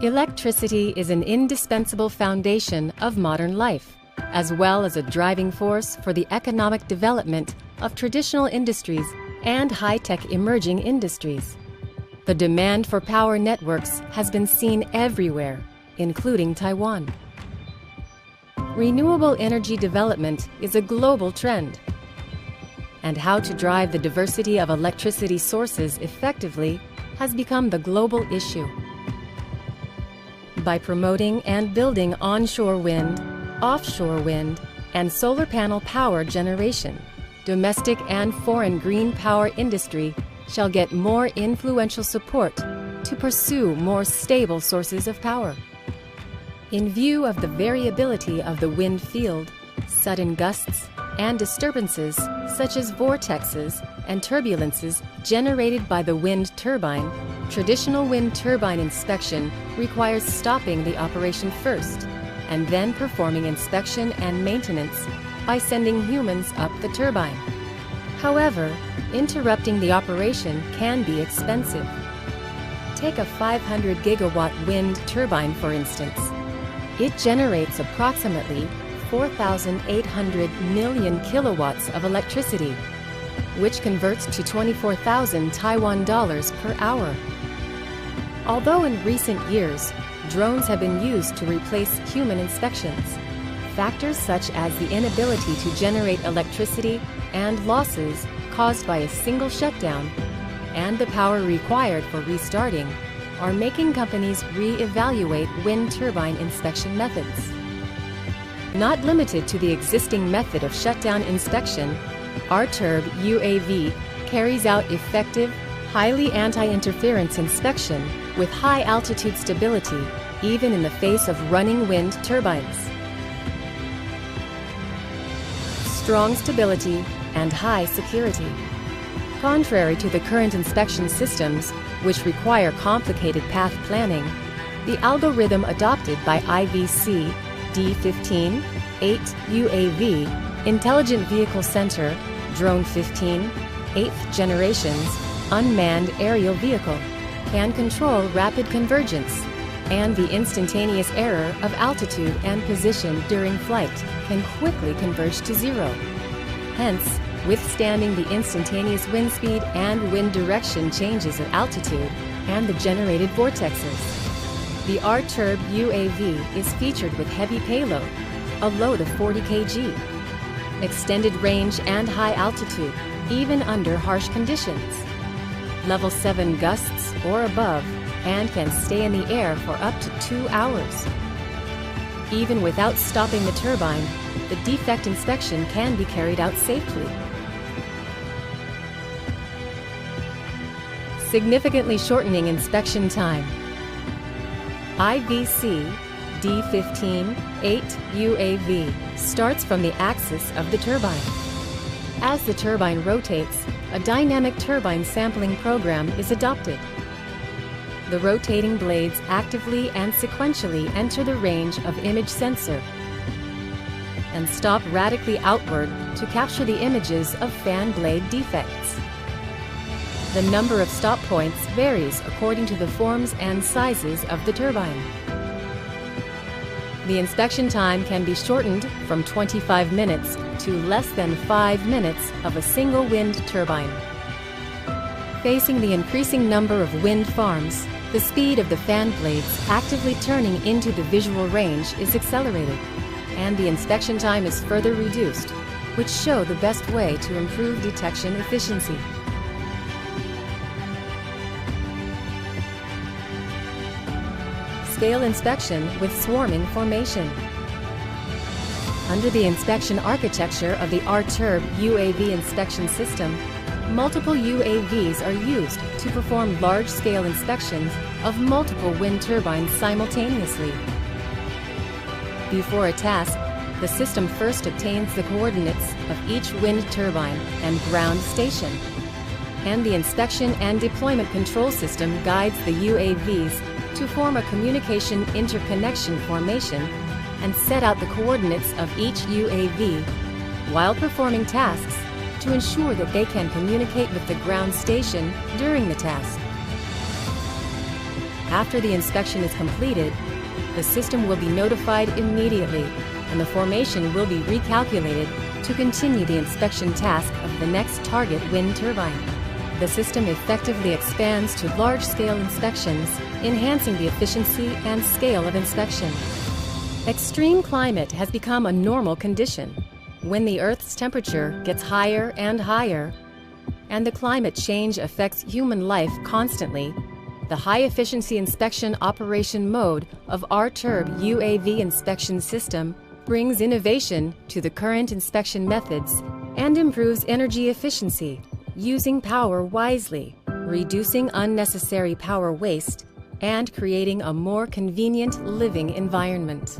Electricity is an indispensable foundation of modern life, as well as a driving force for the economic development of traditional industries and high-tech emerging industries. The demand for power networks has been seen everywhere, including Taiwan. Renewable energy development is a global trend, and how to drive the diversity of electricity sources effectively has become the global issue. By promoting and building onshore wind, offshore wind, and solar panel power generation, domestic and foreign green power industry shall get more influential support to pursue more stable sources of power. In view of the variability of the wind field, sudden gusts, and disturbances such as vortexes and turbulences generated by the wind turbine, traditional wind turbine inspection requires stopping the operation first and then performing inspection and maintenance by sending humans up the turbine. However, interrupting the operation can be expensive. Take a 500 gigawatt wind turbine, for instance. It generates approximately 4,800 million kilowatts of electricity, which converts to 24,000 Taiwan dollars per hour. Although in recent years, drones have been used to replace human inspections, factors such as the inability to generate electricity and losses caused by a single shutdown and the power required for restarting are making companies re-evaluate wind turbine inspection methods. Not limited to the existing method of shutdown inspection, RTURB UAV carries out effective, highly anti-interference inspection with high altitude stability, even in the face of running wind turbines. Strong stability and high security. Contrary to the current inspection systems, which require complicated path planning, the algorithm adopted by IVC D15, 8 UAV, Intelligent Vehicle Center, Drone 15, 8th generation's unmanned aerial vehicle, can control rapid convergence, and the instantaneous error of altitude and position during flight can quickly converge to zero, hence withstanding the instantaneous wind speed and wind direction changes at altitude and the generated vortexes. The RTURB UAV is featured with heavy payload, a load of 40 kg, extended range and high altitude, even under harsh conditions, level 7 gusts or above, and can stay in the air for up to 2 hours. Even without stopping the turbine, the defect inspection can be carried out safely. Significantly shortening inspection time. IVC D15 8 UAV starts from the axis of the turbine. As the turbine rotates, a dynamic turbine sampling program is adopted. The rotating blades actively and sequentially enter the range of image sensor and stop radically outward to capture the images of fan blade defects. The number of stop points varies according to the forms and sizes of the turbine. The inspection time can be shortened from 25 minutes to less than 5 minutes of a single wind turbine. Facing the increasing number of wind farms, the speed of the fan blades actively turning into the visual range is accelerated, and the inspection time is further reduced, which show the best way to improve detection efficiency. Scale inspection with swarming formation. Under the inspection architecture of the RTURB UAV inspection system, multiple UAVs are used to perform large-scale inspections of multiple wind turbines simultaneously. Before a task, the system first obtains the coordinates of each wind turbine and ground station, and the inspection and deployment control system guides the UAVs to form a communication interconnection formation and set out the coordinates of each UAV while performing tasks to ensure that they can communicate with the ground station during the task. After the inspection is completed, the system will be notified immediately, and the formation will be recalculated to continue the inspection task of the next target wind turbine. The system effectively expands to large-scale inspections, enhancing the efficiency and scale of inspection. Extreme climate has become a normal condition. When the Earth's temperature gets higher and higher, and the climate change affects human life constantly, the high-efficiency inspection operation mode of RTURB UAV inspection system brings innovation to the current inspection methods and improves energy efficiency, using power wisely, reducing unnecessary power waste, and creating a more convenient living environment.